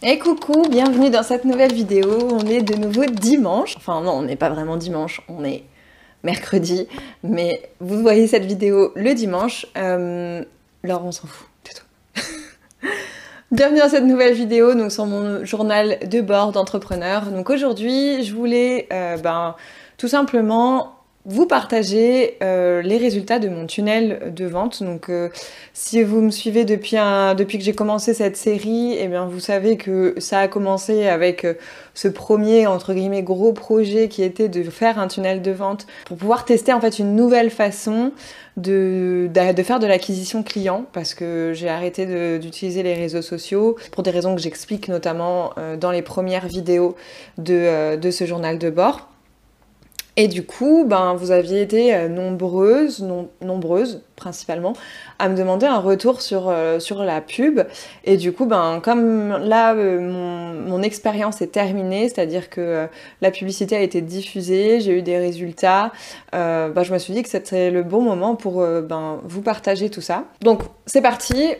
Et coucou, bienvenue dans cette nouvelle vidéo. On est de nouveau dimanche. Enfin non, on n'est pas vraiment dimanche, on est mercredi. Mais vous voyez cette vidéo le dimanche. Alors on s'en fout, c'est tout. Bienvenue dans cette nouvelle vidéo, donc sur mon journal de bord d'entrepreneur. Donc aujourd'hui, je voulais tout simplement vous partager les résultats de mon tunnel de vente. Donc si vous me suivez depuis que j'ai commencé cette série, eh bien vous savez que ça a commencé avec ce premier entre guillemets gros projet qui était de faire un tunnel de vente pour pouvoir tester en fait une nouvelle façon de faire de l'acquisition client, parce que j'ai arrêté d'utiliser les réseaux sociaux pour des raisons que j'explique notamment dans les premières vidéos de ce journal de bord. Et du coup, vous aviez été nombreuses principalement, à me demander un retour sur la pub. Et du coup, comme là, mon expérience est terminée, c'est-à-dire que la publicité a été diffusée, j'ai eu des résultats, je me suis dit que c'était le bon moment pour vous partager tout ça. Donc, c'est parti,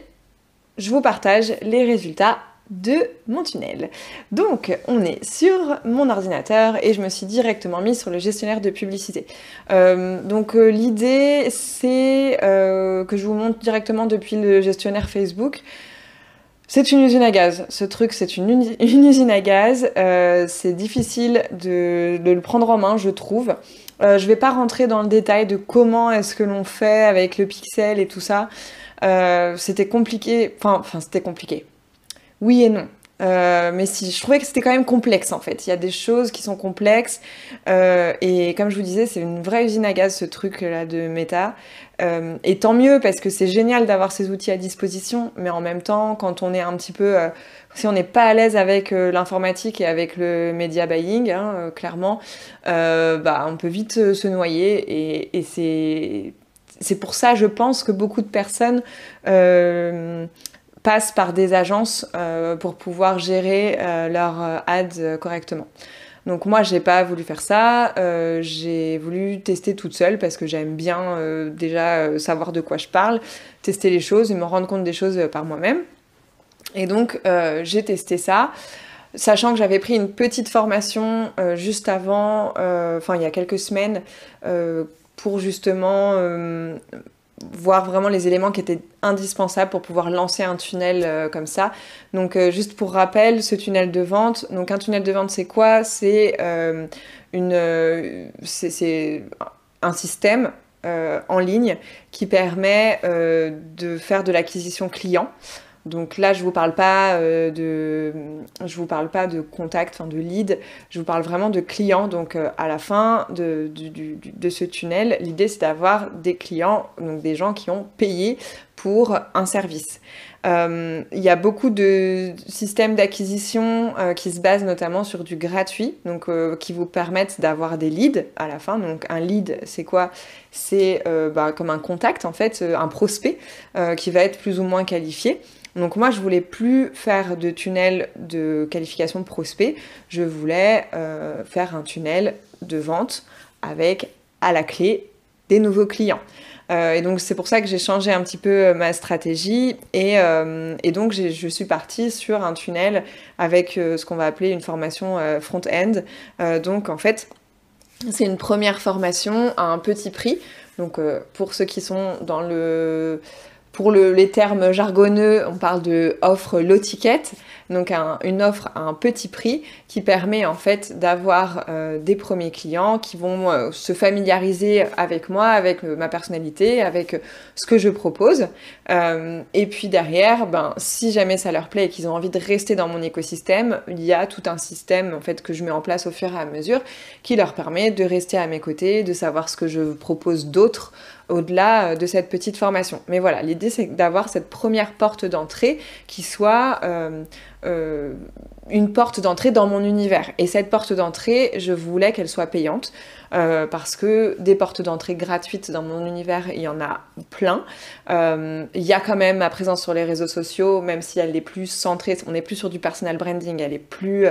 je vous partage les résultats de mon tunnel. Donc on est sur mon ordinateur et je me suis directement mise sur le gestionnaire de publicité. L'idée c'est que je vous montre directement depuis le gestionnaire Facebook. C'est une usine à gaz, ce truc c'est une usine à gaz, c'est difficile de le prendre en main je trouve. Je vais pas rentrer dans le détail de comment est-ce que l'on fait avec le pixel et tout ça. C'était compliqué, c'était compliqué. Oui et non. Mais si, je trouvais que c'était quand même complexe en fait. Il y a des choses qui sont complexes et comme je vous disais, c'est une vraie usine à gaz ce truc là de Meta. Et tant mieux parce que c'est génial d'avoir ces outils à disposition, mais en même temps, quand on est un petit peu, si on n'est pas à l'aise avec l'informatique et avec le media buying, clairement, on peut vite se noyer et c'est pour ça, je pense que beaucoup de personnes passent par des agences pour pouvoir gérer leurs ads correctement. Donc moi j'ai pas voulu faire ça, j'ai voulu tester toute seule parce que j'aime bien déjà savoir de quoi je parle, tester les choses et me rendre compte des choses par moi-même. Et donc j'ai testé ça, sachant que j'avais pris une petite formation juste avant, il y a quelques semaines, pour justement voir vraiment les éléments qui étaient indispensables pour pouvoir lancer un tunnel comme ça. Donc juste pour rappel, ce tunnel de vente, donc un tunnel de vente c'est quoi? C'est un système en ligne qui permet de faire de l'acquisition client. Donc là, je vous parle pas de contact, de lead, je vous parle vraiment de clients. Donc à la fin de ce tunnel, l'idée c'est d'avoir des clients, donc des gens qui ont payé pour un service. Il y a beaucoup de systèmes d'acquisition qui se basent notamment sur du gratuit, donc qui vous permettent d'avoir des leads à la fin. Donc un lead, c'est quoi? C'est comme un contact en fait, un prospect qui va être plus ou moins qualifié. Donc moi je voulais plus faire de tunnel de qualification prospect, je voulais faire un tunnel de vente avec à la clé des nouveaux clients. Et donc c'est pour ça que j'ai changé un petit peu ma stratégie et donc je suis partie sur un tunnel avec ce qu'on va appeler une formation front-end. Donc en fait c'est une première formation à un petit prix. Donc pour ceux qui sont dans pour les termes jargonneux, on parle de offre low ticket, donc une offre à un petit prix qui permet en fait d'avoir des premiers clients qui vont se familiariser avec moi, avec ma personnalité, avec ce que je propose. Et puis derrière, si jamais ça leur plaît et qu'ils ont envie de rester dans mon écosystème, il y a tout un système en fait que je mets en place au fur et à mesure qui leur permet de rester à mes côtés, de savoir ce que je propose d'autre au-delà de cette petite formation. Mais voilà, l'idée c'est d'avoir cette première porte d'entrée qui soit une porte d'entrée dans mon univers. Et cette porte d'entrée, je voulais qu'elle soit payante. parce que des portes d'entrée gratuites dans mon univers, il y en a plein. Il y a quand même ma présence sur les réseaux sociaux, même si elle est plus centrée, on n'est plus sur du personal branding, elle est plus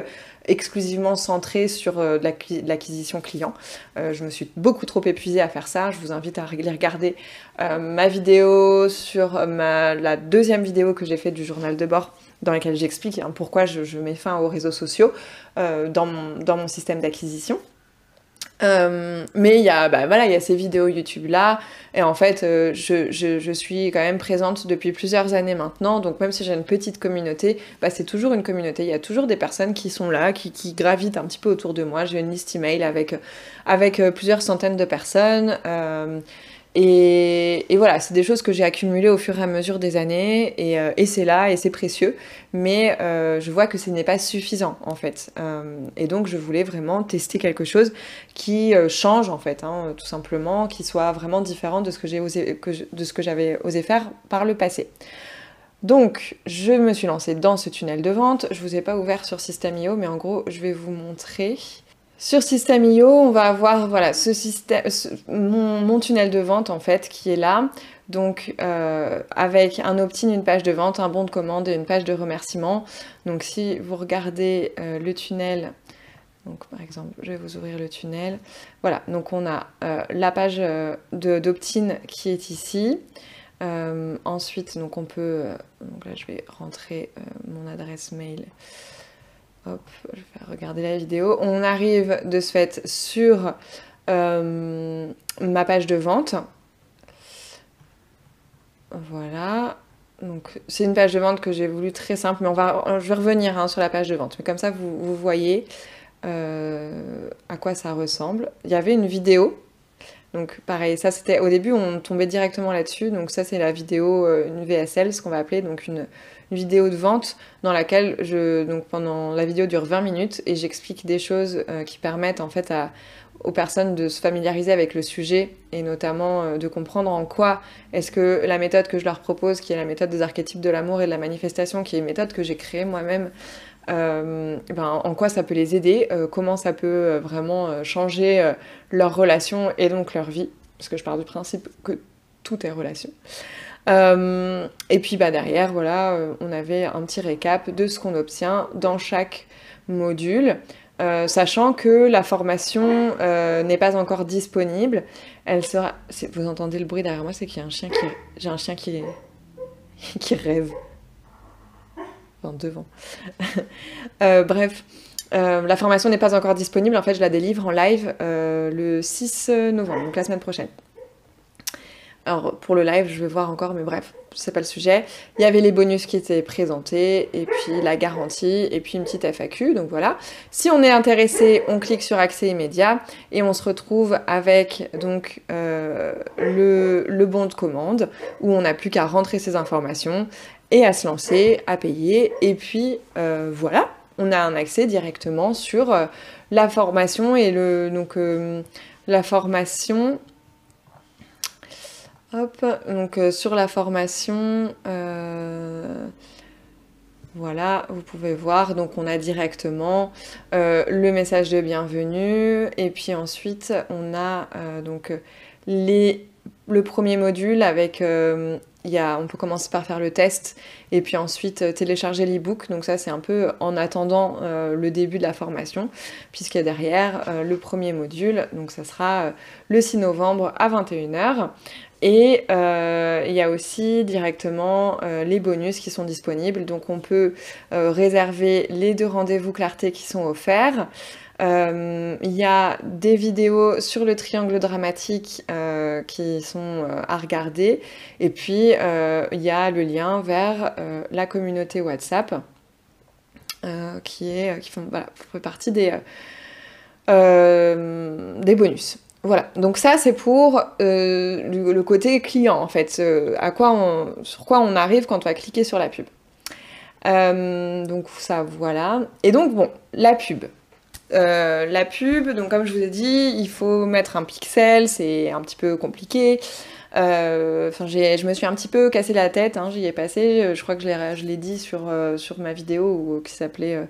exclusivement centrée sur l'acquisition client. Je me suis beaucoup trop épuisée à faire ça, je vous invite à aller regarder ma vidéo sur la deuxième vidéo que j'ai faite du journal de bord, dans laquelle j'explique pourquoi je mets fin aux réseaux sociaux dans mon système d'acquisition. Mais il y a, voilà, il y a ces vidéos YouTube là, et en fait je suis quand même présente depuis plusieurs années maintenant, donc même si j'ai une petite communauté, c'est toujours une communauté, il y a toujours des personnes qui sont là, qui gravitent un petit peu autour de moi. J'ai une liste email avec plusieurs centaines de personnes, et voilà, c'est des choses que j'ai accumulées au fur et à mesure des années, et c'est là, et c'est précieux, mais je vois que ce n'est pas suffisant, en fait. Et donc, je voulais vraiment tester quelque chose qui change, en fait, tout simplement, qui soit vraiment différent de ce que j'avais osé faire par le passé. Donc, je me suis lancée dans ce tunnel de vente. Je vous ai pas ouvert sur System.io, mais en gros, je vais vous montrer. Sur System.io, on va avoir voilà, mon tunnel de vente en fait qui est là, donc avec un opt-in, une page de vente, un bon de commande et une page de remerciement. Donc si vous regardez le tunnel, donc par exemple je vais vous ouvrir le tunnel, voilà, donc on a la page d'opt-in qui est ici. Ensuite donc on peut, donc là je vais rentrer mon adresse mail. Hop, je vais regarder la vidéo. On arrive de ce fait sur ma page de vente. Voilà. Donc c'est une page de vente que j'ai voulu très simple, mais je vais revenir sur la page de vente. Mais comme ça, vous voyez à quoi ça ressemble. Il y avait une vidéo. Donc pareil, ça c'était au début on tombait directement là-dessus, donc ça c'est la vidéo, une VSL, ce qu'on va appeler, donc une vidéo de vente dans laquelle donc pendant la vidéo dure 20 minutes et j'explique des choses qui permettent en fait aux personnes de se familiariser avec le sujet et notamment de comprendre en quoi est-ce que la méthode que je leur propose, qui est la méthode des archétypes de l'amour et de la manifestation, qui est une méthode que j'ai créée moi-même, en quoi ça peut les aider, comment ça peut vraiment changer leur relation et donc leur vie, parce que je pars du principe que tout est relation. Et puis derrière, voilà, on avait un petit récap de ce qu'on obtient dans chaque module, sachant que la formation n'est pas encore disponible. Elle sera... Vous entendez le bruit derrière moi, c'est qu'il y a un chien qui... J'ai un chien qui rêve. Enfin, devant. Bref, la formation n'est pas encore disponible. En fait, je la délivre en live le 6 novembre, donc la semaine prochaine. Alors, pour le live, je vais voir encore, mais bref, c'est pas le sujet. Il y avait les bonus qui étaient présentés, et puis la garantie, et puis une petite FAQ, donc voilà. Si on est intéressé, on clique sur accès immédiat, et on se retrouve avec donc le bon de commande, où on n'a plus qu'à rentrer ses informations, et à se lancer, à payer, et puis voilà, on a un accès directement sur la formation, et la formation... Hop, donc sur la formation, voilà, vous pouvez voir, donc on a directement le message de bienvenue, et puis ensuite on a donc le premier module avec, on peut commencer par faire le test, et puis ensuite télécharger l'e-book, donc ça c'est un peu en attendant le début de la formation, puisqu'il y a derrière le premier module, donc ça sera le 6 novembre à 21h. Et il y a aussi directement les bonus qui sont disponibles. Donc on peut réserver les 2 rendez-vous clarté qui sont offerts. Il y a des vidéos sur le triangle dramatique qui sont à regarder. Et puis il y a le lien vers la communauté WhatsApp qui fait partie des bonus. Voilà, donc ça c'est pour le côté client en fait, sur quoi on arrive quand on va cliquer sur la pub. Donc ça voilà. Et donc bon, la pub. Donc comme je vous ai dit, il faut mettre un pixel, c'est un petit peu compliqué. Je me suis un petit peu cassé la tête, j'y ai passé, je crois que je l'ai dit sur ma vidéo qui s'appelait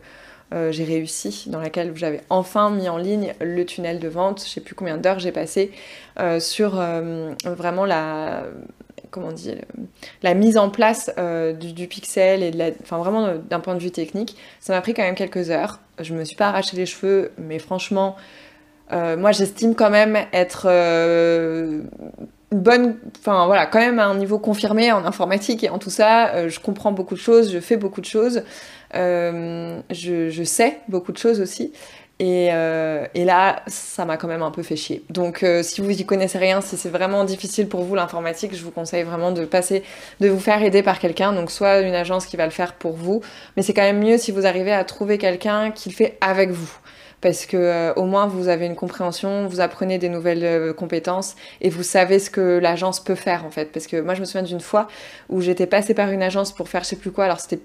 j'ai réussi, dans laquelle j'avais enfin mis en ligne le tunnel de vente. Je sais plus combien d'heures j'ai passé sur vraiment comment dire, la mise en place du pixel et enfin vraiment d'un point de vue technique. Ça m'a pris quand même quelques heures. Je me suis pas arraché les cheveux, mais franchement, moi j'estime quand même être une bonne, enfin voilà, quand même à un niveau confirmé en informatique et en tout ça. Je comprends beaucoup de choses, je fais beaucoup de choses, je sais beaucoup de choses aussi. Et là, ça m'a quand même un peu fait chier. Donc, si vous y connaissez rien, si c'est vraiment difficile pour vous l'informatique, je vous conseille vraiment de vous faire aider par quelqu'un. Donc, soit une agence qui va le faire pour vous, mais c'est quand même mieux si vous arrivez à trouver quelqu'un qui le fait avec vous. Parce que au moins vous avez une compréhension, vous apprenez des nouvelles compétences et vous savez ce que l'agence peut faire en fait. Parce que moi je me souviens d'une fois où j'étais passée par une agence pour faire je sais plus quoi. Alors c'était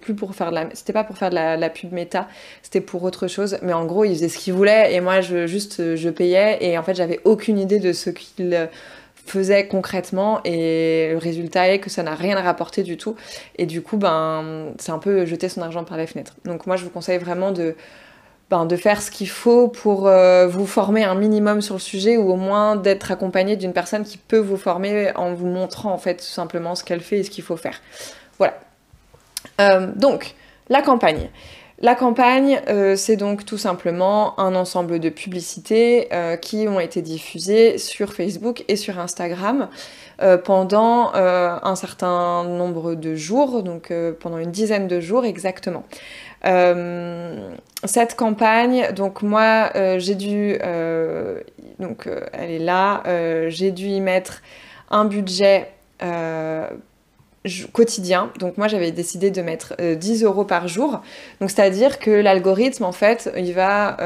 pas pour faire de la pub méta, c'était pour autre chose. Mais en gros ils faisaient ce qu'ils voulaient et moi je payais et en fait j'avais aucune idée de ce qu'ils faisaient concrètement et le résultat est que ça n'a rien rapporté du tout. Et du coup c'est un peu jeter son argent par les fenêtres. Donc moi je vous conseille vraiment de faire ce qu'il faut pour vous former un minimum sur le sujet ou au moins d'être accompagné d'une personne qui peut vous former en vous montrant en fait tout simplement ce qu'elle fait et ce qu'il faut faire. Voilà. Donc, la campagne. La campagne, c'est donc tout simplement un ensemble de publicités qui ont été diffusées sur Facebook et sur Instagram pendant un certain nombre de jours, donc pendant une dizaine de jours exactement. Cette campagne, donc moi j'ai dû, elle est là, j'ai dû y mettre un budget quotidien. Donc moi j'avais décidé de mettre 10 € par jour. Donc c'est-à-dire que l'algorithme en fait il va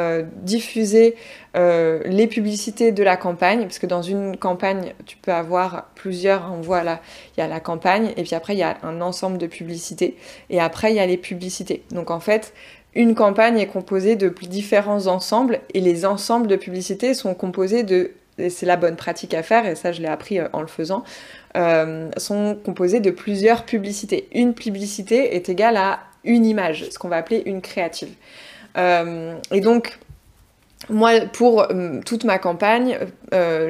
diffuser les publicités de la campagne, parce que dans une campagne tu peux avoir plusieurs, on voit là il y a la campagne et puis après il y a un ensemble de publicités et après il y a les publicités. Donc en fait une campagne est composée de différents ensembles et les ensembles de publicités sont composés de, et c'est la bonne pratique à faire et ça je l'ai appris en le faisant, sont composés de plusieurs publicités. Une publicité est égale à une image, ce qu'on va appeler une créative. Et donc, moi, pour toute ma campagne,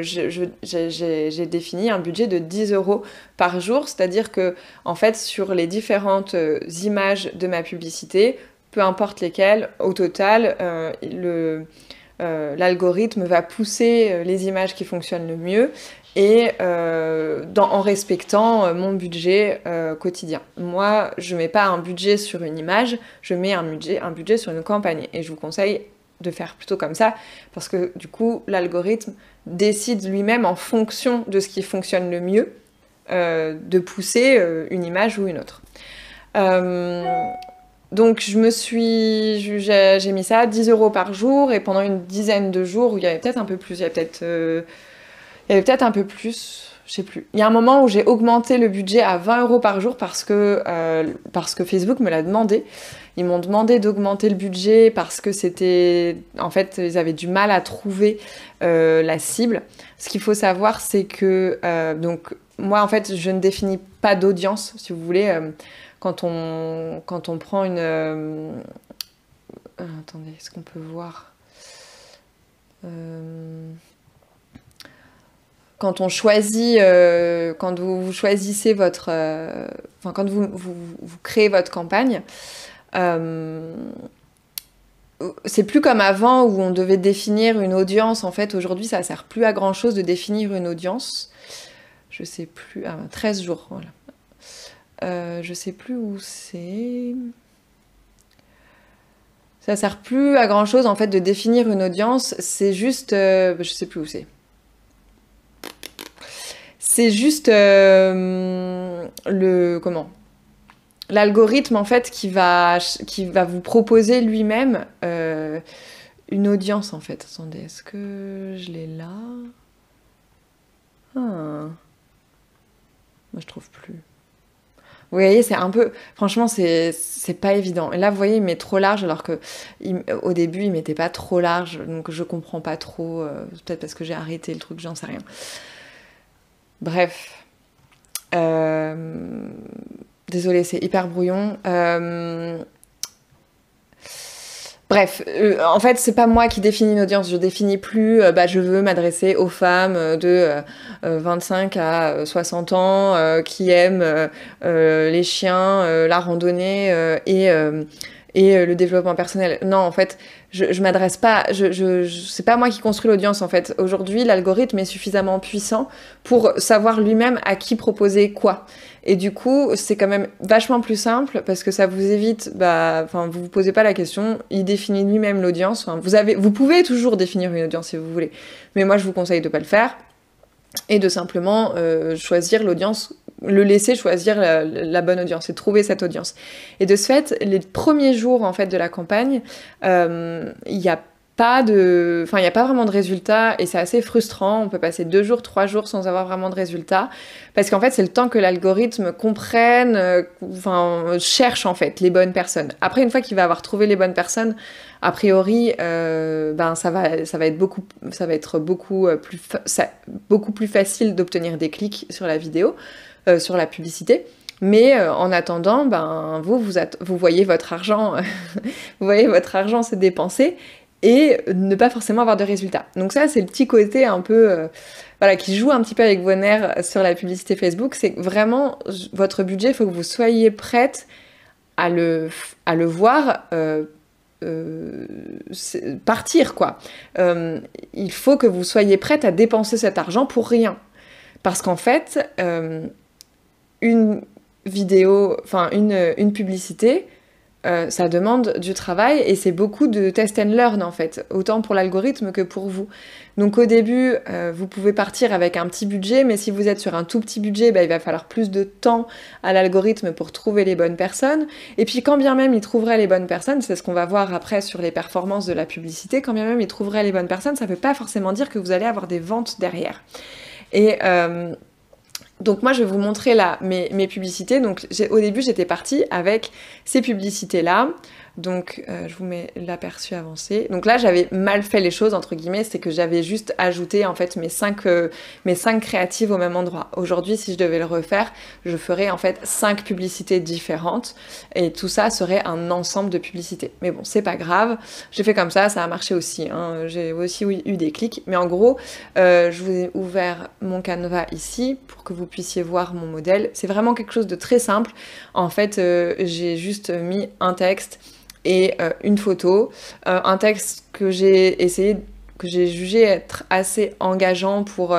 j'ai défini un budget de 10 € par jour, c'est-à-dire que, en fait, sur les différentes images de ma publicité, peu importe lesquelles, au total, l'algorithme va pousser les images qui fonctionnent le mieux et en respectant mon budget quotidien. Moi, je mets pas un budget sur une image, je mets un budget sur une campagne. Et je vous conseille de faire plutôt comme ça, parce que du coup, l'algorithme décide lui-même en fonction de ce qui fonctionne le mieux, de pousser une image ou une autre. Donc j'ai mis ça à 10 € par jour, et pendant une dizaine de jours, il y avait peut-être un peu plus, il y avait peut-être un peu plus, je sais plus. Il y a un moment où j'ai augmenté le budget à 20 € par jour parce que Facebook me l'a demandé. Ils m'ont demandé d'augmenter le budget parce que en fait, ils avaient du mal à trouver la cible. Ce qu'il faut savoir, c'est que, donc, moi, en fait, je ne définis pas d'audience, si vous voulez. Quand on prend une... attendez, est-ce qu'on peut voir quand on choisit, quand vous choisissez votre... quand vous créez votre campagne, c'est plus comme avant où on devait définir une audience. En fait, aujourd'hui, ça sert plus à grand-chose de définir une audience. Je sais plus... 13 jours, voilà. Je sais plus où c'est... Ça sert plus à grand chose en fait de définir une audience, c'est juste... je sais plus où c'est. C'est juste l'algorithme en fait qui va vous proposer lui-même une audience en fait. Attendez, est-ce que je l'ai là? Moi je trouve plus. Vous voyez, c'est un peu... Franchement, c'est pas évident. Et là, vous voyez, il met trop large, alors que au début, il mettait pas trop large. Donc, je comprends pas trop. Peut-être parce que j'ai arrêté le truc, j'en sais rien. Bref. Désolée, c'est hyper brouillon. Bref, en fait, c'est pas moi qui définis une audience. Je définis plus, je veux m'adresser aux femmes de 25 à 60 ans qui aiment les chiens, la randonnée et le développement personnel. Non, en fait, je m'adresse pas. C'est pas moi qui construis l'audience. En fait, aujourd'hui, l'algorithme est suffisamment puissant pour savoir lui-même à qui proposer quoi. Et du coup, c'est quand même vachement plus simple parce que ça vous évite, vous vous posez pas la question, il définit lui-même l'audience. Enfin, vous pouvez toujours définir une audience si vous voulez, mais moi je vous conseille de pas le faire et de simplement choisir l'audience, le laisser choisir la bonne audience et trouver cette audience. Et de ce fait, les premiers jours en fait de la campagne, il y a pas vraiment de résultats et c'est assez frustrant. On peut passer 2 jours, 3 jours sans avoir vraiment de résultats parce qu'en fait, c'est le temps que l'algorithme comprenne, cherche en fait les bonnes personnes. Après, une fois qu'il va avoir trouvé les bonnes personnes, a priori, ça va être beaucoup plus facile d'obtenir des clics sur la vidéo, sur la publicité. Mais en attendant, vous voyez votre argent, vous voyez votre argent se dépenser et ne pas forcément avoir de résultats. Donc ça, c'est le petit côté un peu, qui joue un petit peu avec vos nerfs sur la publicité Facebook. C'est vraiment votre budget, il faut que vous soyez prête à le voir partir, quoi. Il faut que vous soyez prête à dépenser cet argent pour rien. Parce qu'en fait, une vidéo, une publicité, ça demande du travail et c'est beaucoup de test and learn en fait, autant pour l'algorithme que pour vous. Donc au début, vous pouvez partir avec un petit budget, mais si vous êtes sur un tout petit budget, il va falloir plus de temps à l'algorithme pour trouver les bonnes personnes. Et puis quand bien même il trouverait les bonnes personnes, c'est ce qu'on va voir après sur les performances de la publicité, quand bien même il trouverait les bonnes personnes, ça ne veut pas forcément dire que vous allez avoir des ventes derrière. Et donc moi je vais vous montrer là mes publicités. Donc au début j'étais partie avec ces publicités là. Donc je vous mets l'aperçu avancé. Donc là j'avais mal fait les choses entre guillemets, c'est que j'avais juste ajouté en fait mes 5 créatives au même endroit. Aujourd'hui si je devais le refaire, je ferais en fait 5 publicités différentes et tout ça serait un ensemble de publicités. Mais bon c'est pas grave, j'ai fait comme ça a marché aussi. Hein. J'ai aussi eu des clics. Mais en gros je vous ai ouvert mon Canva ici pour que vous puissiez voir mon modèle. C'est vraiment quelque chose de très simple. En fait j'ai juste mis un texte et une photo, un texte que j'ai jugé être assez engageant pour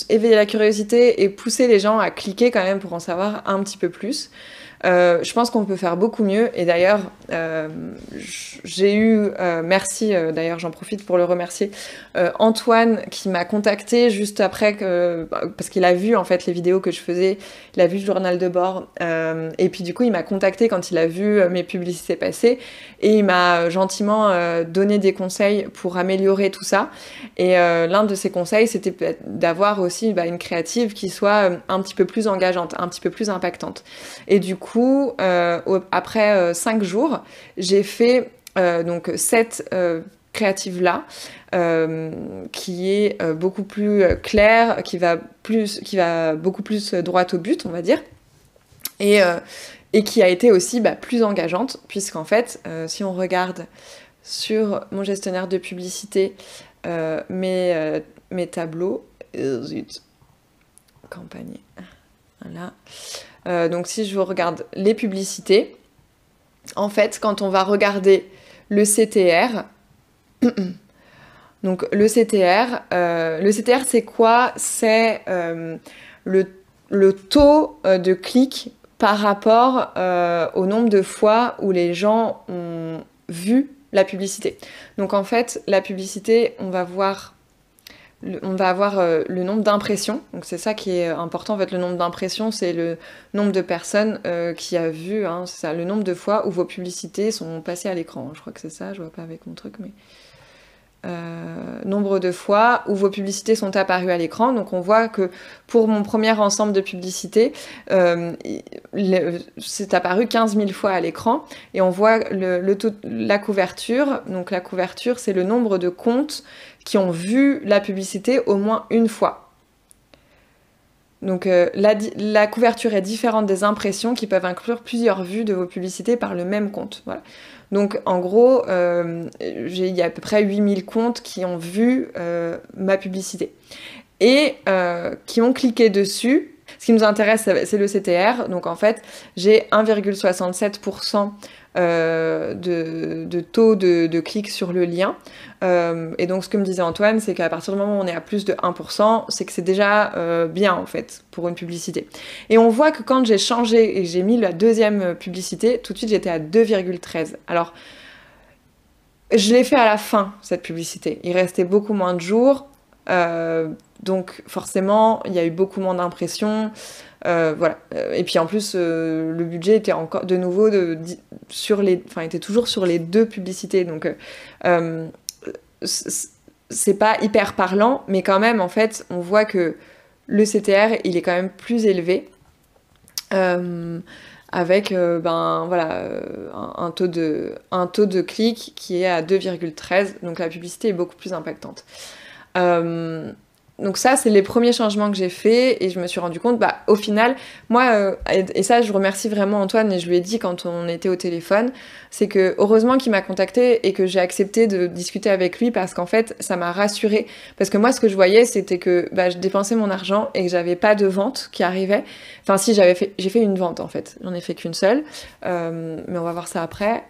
éveiller la curiosité et pousser les gens à cliquer quand même pour en savoir un petit peu plus. Je pense qu'on peut faire beaucoup mieux et d'ailleurs j'ai eu merci d'ailleurs j'en profite pour le remercier Antoine qui m'a contacté juste après parce qu'il a vu en fait les vidéos que je faisais, il a vu le journal de bord et puis du coup il m'a contacté quand il a vu mes publicités passer et il m'a gentiment donné des conseils pour améliorer tout ça et l'un de ses conseils c'était d'avoir aussi une créative qui soit un petit peu plus engageante, un petit peu plus impactante et du coup après 5 jours, j'ai fait donc cette créative-là, qui est beaucoup plus claire, qui va beaucoup plus droit au but, on va dire, et qui a été aussi plus engageante, puisqu'en fait, si on regarde sur mon gestionnaire de publicité mes tableaux, campagne, voilà. Donc si je regarde les publicités, en fait, quand on va regarder le CTR, donc le CTR c'est quoi? C'est le taux de clics par rapport au nombre de fois où les gens ont vu la publicité. Donc en fait, la publicité, on va avoir le nombre d'impressions, donc c'est ça qui est important en fait, le nombre d'impressions c'est le nombre de personnes qui a vu, hein, c'est ça, le nombre de fois où vos publicités sont passées à l'écran, je crois que c'est ça, je vois pas avec mon truc mais... nombre de fois où vos publicités sont apparues à l'écran, donc on voit que pour mon premier ensemble de publicités c'est apparu 15 000 fois à l'écran et on voit la couverture, donc la couverture c'est le nombre de comptes qui ont vu la publicité au moins une fois. Donc la couverture est différente des impressions qui peuvent inclure plusieurs vues de vos publicités par le même compte. Voilà. Donc en gros, il y a à peu près 8000 comptes qui ont vu ma publicité et qui ont cliqué dessus. Ce qui nous intéresse, c'est le CTR. Donc en fait, j'ai 1,67% de taux de clics sur le lien. Et donc ce que me disait Antoine, c'est qu'à partir du moment où on est à plus de 1%, c'est que c'est déjà bien en fait pour une publicité. Et on voit que quand j'ai changé et que j'ai mis la deuxième publicité, tout de suite j'étais à 2,13. Alors je l'ai fait à la fin, cette publicité. Il restait beaucoup moins de jours. Donc forcément, il y a eu beaucoup moins d'impressions. Voilà. Et puis en plus, le budget était encore de nouveau était toujours sur les 2 publicités. Donc c'est pas hyper parlant, mais quand même, en fait, on voit que le CTR, il est quand même plus élevé. Avec un taux de clic qui est à 2,13, donc la publicité est beaucoup plus impactante. Donc ça, c'est les premiers changements que j'ai faits et je me suis rendu compte, au final, moi, et ça, je remercie vraiment Antoine et je lui ai dit quand on était au téléphone, c'est que heureusement qu'il m'a contacté et que j'ai accepté de discuter avec lui parce qu'en fait, ça m'a rassurée. Parce que moi, ce que je voyais, c'était que je dépensais mon argent et que j'avais pas de vente qui arrivait. Enfin, si, j'ai fait une vente en fait, j'en ai fait qu'une seule, mais on va voir ça après.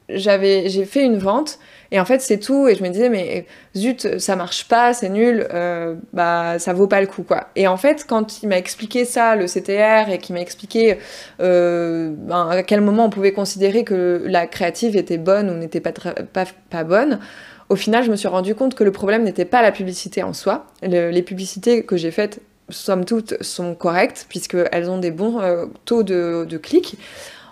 J'ai fait une vente et en fait c'est tout et je me disais mais zut ça marche pas, c'est nul, ça vaut pas le coup quoi. Et en fait quand il m'a expliqué ça, le CTR, et qu'il m'a expliqué à quel moment on pouvait considérer que la créative était bonne ou n'était pas bonne, au final je me suis rendu compte que le problème n'était pas la publicité en soi. Les publicités que j'ai faites somme toute sont correctes puisqu'elles ont des bons taux de clics.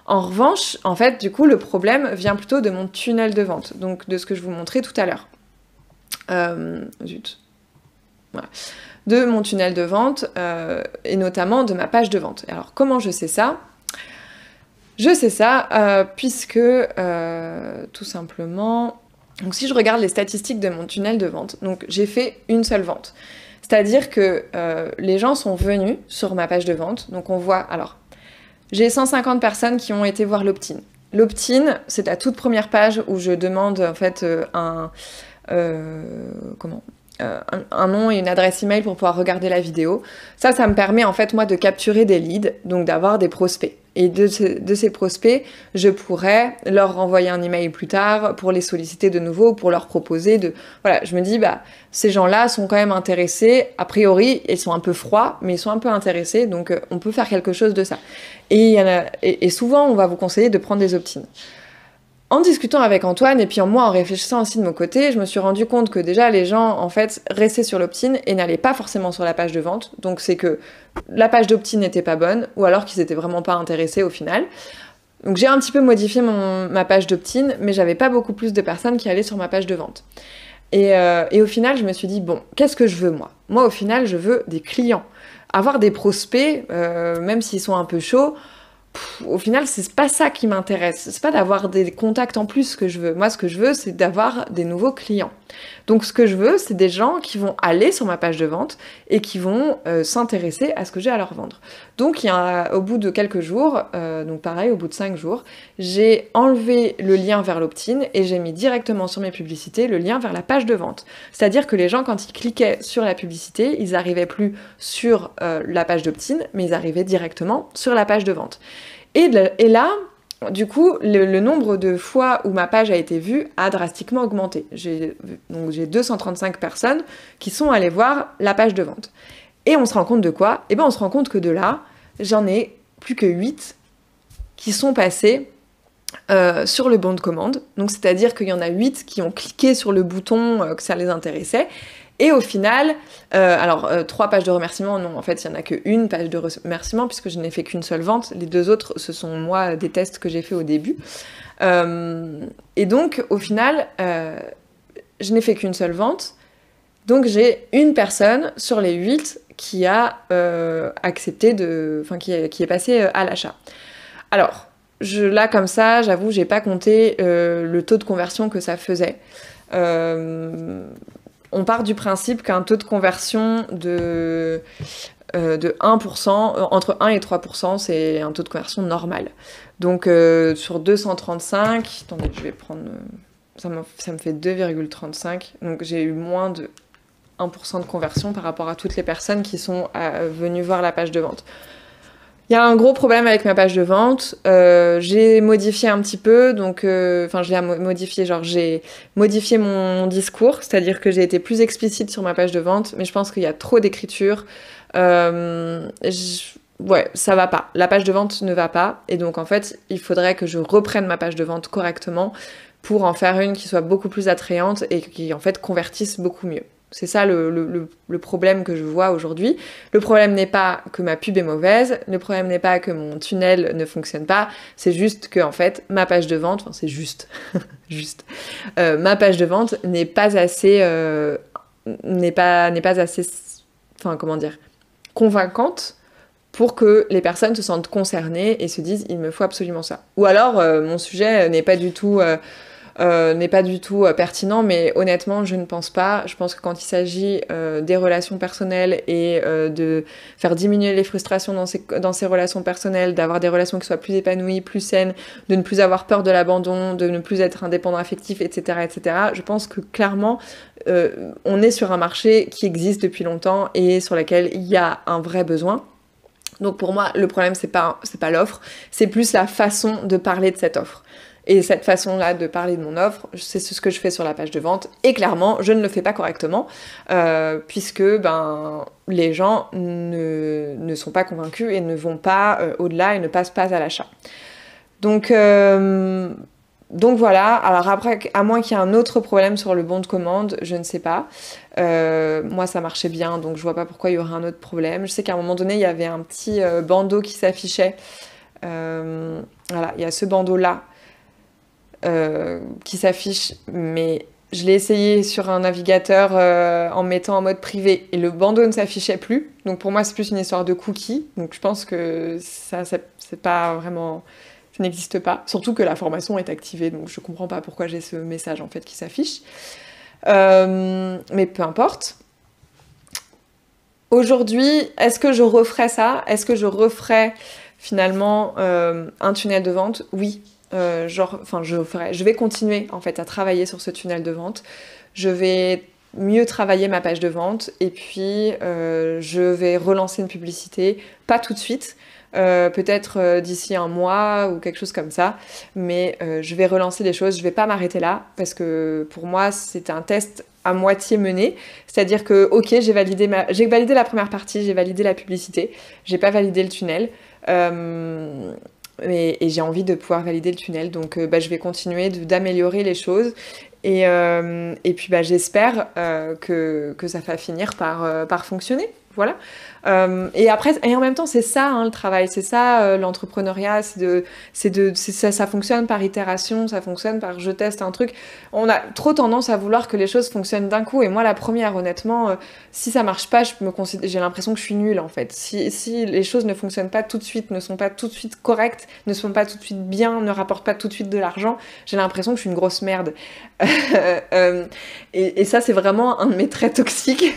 En revanche, en fait, du coup, le problème vient plutôt de mon tunnel de vente, donc de ce que je vous montrais tout à l'heure. Voilà. De mon tunnel de vente, et notamment de ma page de vente. Alors, comment je sais ça ? Je sais ça puisque, tout simplement... Donc, si je regarde les statistiques de mon tunnel de vente, donc j'ai fait une seule vente. C'est-à-dire que les gens sont venus sur ma page de vente, donc on voit... Alors, j'ai 150 personnes qui ont été voir l'opt-in. L'opt-in, c'est la toute première page où je demande en fait un nom et une adresse email pour pouvoir regarder la vidéo. Ça me permet en fait moi de capturer des leads, donc d'avoir des prospects. Et de ces prospects, je pourrais leur renvoyer un email plus tard pour les solliciter de nouveau, pour leur proposer de... Voilà, je me dis, ces gens-là sont quand même intéressés. A priori, ils sont un peu froids, mais ils sont un peu intéressés, donc on peut faire quelque chose de ça. Et souvent, on va vous conseiller de prendre des opt-in. En discutant avec Antoine, et puis moi en réfléchissant aussi de mon côté, je me suis rendu compte que déjà les gens en fait restaient sur l'opt-in et n'allaient pas forcément sur la page de vente. Donc c'est que la page d'opt-in n'était pas bonne, ou alors qu'ils étaient vraiment pas intéressés au final. Donc j'ai un petit peu modifié ma page d'opt-in, mais j'avais pas beaucoup plus de personnes qui allaient sur ma page de vente. Et au final, je me suis dit, bon, qu'est-ce que je veux moi ? Moi au final, je veux des clients. Avoir des prospects, même s'ils sont un peu chauds, au final, c'est pas ça qui m'intéresse. C'est pas d'avoir des contacts en plus que je veux. Moi, ce que je veux, c'est d'avoir des nouveaux clients. Donc, ce que je veux, c'est des gens qui vont aller sur ma page de vente et qui vont s'intéresser à ce que j'ai à leur vendre. Donc, au bout de quelques jours, donc pareil, au bout de 5 jours, j'ai enlevé le lien vers l'opt-in et j'ai mis directement sur mes publicités le lien vers la page de vente. C'est-à-dire que les gens, quand ils cliquaient sur la publicité, ils n'arrivaient plus sur la page d'opt-in, mais ils arrivaient directement sur la page de vente. Et là, du coup, le nombre de fois où ma page a été vue a drastiquement augmenté. J'ai 235 personnes qui sont allées voir la page de vente. Et on se rend compte de quoi ? Eh bien, on se rend compte que de là, j'en ai plus que 8 qui sont passés sur le bon de commande. Donc, c'est-à-dire qu'il y en a 8 qui ont cliqué sur le bouton que ça les intéressait. Et au final, 3 pages de remerciements, non, en fait, il n'y en a qu'une page de remerciements, puisque je n'ai fait qu'une seule vente. Les 2 autres, ce sont, moi, des tests que j'ai fait au début. Et donc, au final, je n'ai fait qu'une seule vente. Donc, j'ai une personne sur les 8 qui a accepté qui est passée à l'achat. Alors, là, comme ça, j'avoue, j'ai pas compté le taux de conversion que ça faisait. On part du principe qu'un taux de conversion de de 1%, entre 1 et 3%, c'est un taux de conversion normal. Donc sur 235, attendez, je vais prendre, ça me fait 2,35, donc j'ai eu moins de 1% de conversion par rapport à toutes les personnes qui sont venues voir la page de vente. Il y a un gros problème avec ma page de vente. J'ai modifié un petit peu, donc enfin j'ai modifié mon discours, c'est-à-dire que j'ai été plus explicite sur ma page de vente, mais je pense qu'il y a trop d'écriture. Ouais, ça va pas. La page de vente ne va pas, et donc en fait, il faudrait que je reprenne ma page de vente correctement pour en faire une qui soit beaucoup plus attrayante et qui en fait convertisse beaucoup mieux. C'est ça le problème que je vois aujourd'hui. Le problème n'est pas que ma pub est mauvaise, le problème n'est pas que mon tunnel ne fonctionne pas, c'est juste que en fait ma page de vente, enfin c'est juste, ma page de vente n'est pas assez, enfin comment dire, convaincante pour que les personnes se sentent concernées et se disent il me faut absolument ça. Ou alors mon sujet n'est pas du tout pertinent, mais honnêtement, je ne pense pas. Je pense que quand il s'agit des relations personnelles et de faire diminuer les frustrations dans ces relations personnelles, d'avoir des relations qui soient plus épanouies, plus saines, de ne plus avoir peur de l'abandon, de ne plus être indépendant affectif, etc., etc., je pense que clairement, on est sur un marché qui existe depuis longtemps et sur lequel il y a un vrai besoin. Donc pour moi, le problème, c'est pas l'offre, c'est plus la façon de parler de cette offre. Et cette façon-là de parler de mon offre, c'est ce que je fais sur la page de vente. Et clairement, je ne le fais pas correctement, puisque les gens ne sont pas convaincus et ne vont pas au-delà et ne passent pas à l'achat. Donc voilà. Alors après, à moins qu'il y ait un autre problème sur le bon de commande, je ne sais pas. Moi, ça marchait bien, donc je vois pas pourquoi il y aurait un autre problème. Je sais qu'à un moment donné, il y avait un petit bandeau qui s'affichait. Voilà, il y a ce bandeau-là. Qui s'affiche, mais je l'ai essayé sur un navigateur en mettant en mode privé et le bandeau ne s'affichait plus. Donc pour moi, c'est plus une histoire de cookies. Donc je pense que ça c'est pas vraiment, ça n'existe pas. Surtout que la formation est activée, donc je comprends pas pourquoi j'ai ce message en fait qui s'affiche. Mais peu importe. Aujourd'hui, est-ce que je referais ça? Est-ce que je referais finalement un tunnel de vente? Oui. Je vais continuer en fait à travailler sur ce tunnel de vente. Je vais mieux travailler ma page de vente et puis je vais relancer une publicité, pas tout de suite, peut-être d'ici un mois ou quelque chose comme ça, mais je vais relancer les choses, je vais pas m'arrêter là parce que pour moi c'est un test à moitié mené, c'est-à-dire que ok, j'ai validé la première partie, j'ai validé la publicité, j'ai pas validé le tunnel. Et j'ai envie de pouvoir valider le tunnel, donc je vais continuer d'améliorer les choses et puis j'espère que ça va finir par fonctionner, voilà. Et en même temps c'est ça le travail, c'est ça l'entrepreneuriat, ça fonctionne par itération, ça fonctionne par je teste un truc. On a trop tendance à vouloir que les choses fonctionnent d'un coup, et moi la première, honnêtement, si ça marche pas, j'ai l'impression que je suis nulle en fait. Si les choses ne fonctionnent pas tout de suite, ne sont pas tout de suite correctes, ne sont pas tout de suite bien, ne rapportent pas tout de suite de l'argent, j'ai l'impression que je suis une grosse merde. Et ça c'est vraiment un de mes traits toxiques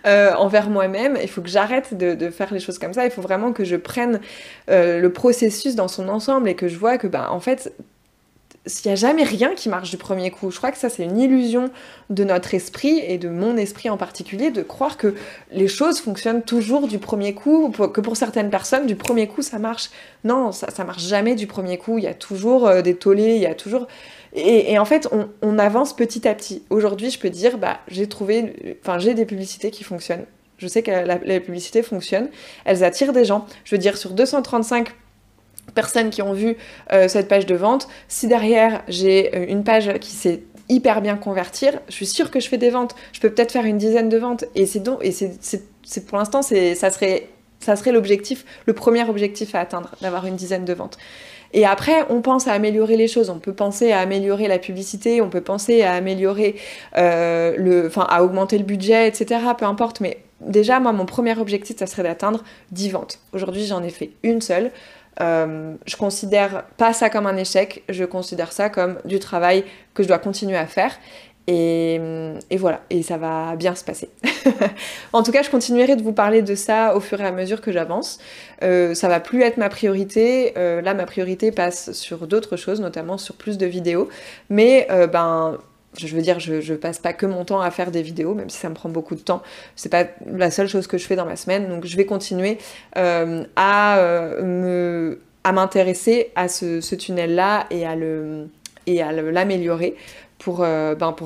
envers moi-même. Il faut que j'arrête de faire les choses comme ça, il faut vraiment que je prenne le processus dans son ensemble et que je vois que en fait il n'y a jamais rien qui marche du premier coup. Je crois que ça c'est une illusion de notre esprit et de mon esprit en particulier, de croire que les choses fonctionnent toujours du premier coup, que pour certaines personnes du premier coup ça marche. Non, ça marche jamais du premier coup, il y a toujours des tollés, il y a toujours... Et en fait, on avance petit à petit. Aujourd'hui, je peux dire, j'ai des publicités qui fonctionnent. Je sais que les publicités fonctionnent, elles attirent des gens. Je veux dire, sur 235 personnes qui ont vu cette page de vente, si derrière j'ai une page qui sait hyper bien convertir, je suis sûre que je fais des ventes. Je peux peut-être faire une dizaine de ventes. Et c'est pour l'instant, ça serait l'objectif, le premier objectif à atteindre, d'avoir une dizaine de ventes. Et après, on pense à améliorer les choses. On peut penser à améliorer la publicité, on peut penser à améliorer à augmenter le budget, etc. Peu importe. Mais déjà, moi, mon premier objectif, ça serait d'atteindre 10 ventes. Aujourd'hui, j'en ai fait une seule. Je considère pas ça comme un échec. Je considère ça comme du travail que je dois continuer à faire. Et voilà, et ça va bien se passer. En tout cas, je continuerai de vous parler de ça au fur et à mesure que j'avance. Ça va plus être ma priorité. Là, ma priorité passe sur d'autres choses, notamment sur plus de vidéos. Mais je veux dire, je passe pas que mon temps à faire des vidéos, même si ça me prend beaucoup de temps. C'est pas la seule chose que je fais dans ma semaine. Donc je vais continuer à m'intéresser à ce tunnel-là et à l'améliorer pour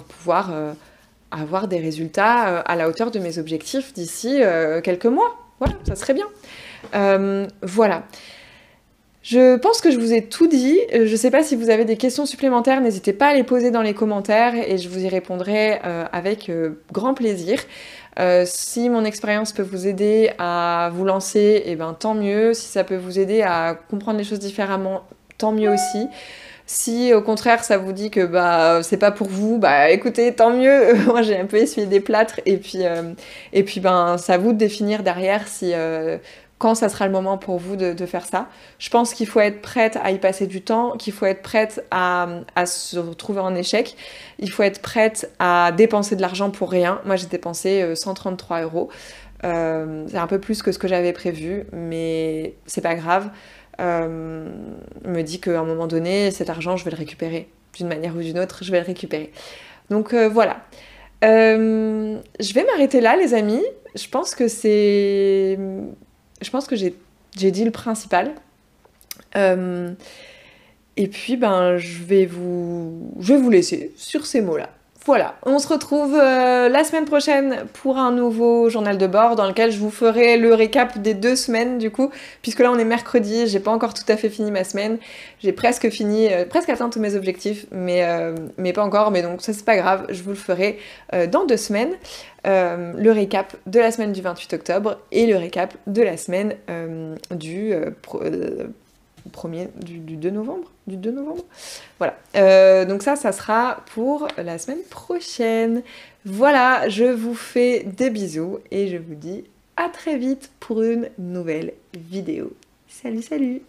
pouvoir avoir des résultats à la hauteur de mes objectifs d'ici quelques mois. Voilà, ça serait bien. Voilà. Je pense que je vous ai tout dit. Je sais pas si vous avez des questions supplémentaires, n'hésitez pas à les poser dans les commentaires et je vous y répondrai avec grand plaisir. Si mon expérience peut vous aider à vous lancer, et ben tant mieux. Si ça peut vous aider à comprendre les choses différemment, tant mieux aussi. Si au contraire ça vous dit que c'est pas pour vous, écoutez, tant mieux. Moi j'ai un peu essuyé des plâtres et puis c'est à vous de définir derrière si quand ça sera le moment pour vous de faire ça. Je pense qu'il faut être prête à y passer du temps, qu'il faut être prête à se retrouver en échec, il faut être prête à dépenser de l'argent pour rien. Moi j'ai dépensé 133 €. C'est un peu plus que ce que j'avais prévu, mais c'est pas grave. Me dit qu'à un moment donné, cet argent, je vais le récupérer. D'une manière ou d'une autre, je vais le récupérer. Donc voilà. Je vais m'arrêter là, les amis. Je pense que j'ai dit le principal. Et puis, je vais vous laisser sur ces mots-là. Voilà, on se retrouve la semaine prochaine pour un nouveau journal de bord dans lequel je vous ferai le récap des 2 semaines du coup, puisque là on est mercredi, j'ai pas encore tout à fait fini ma semaine, j'ai presque atteint tous mes objectifs, mais pas encore, mais donc ça c'est pas grave, je vous le ferai dans 2 semaines, le récap de la semaine du 28 octobre et le récap de la semaine du 2 novembre. Voilà. Donc ça sera pour la semaine prochaine. Voilà, je vous fais des bisous et je vous dis à très vite pour une nouvelle vidéo. Salut, salut!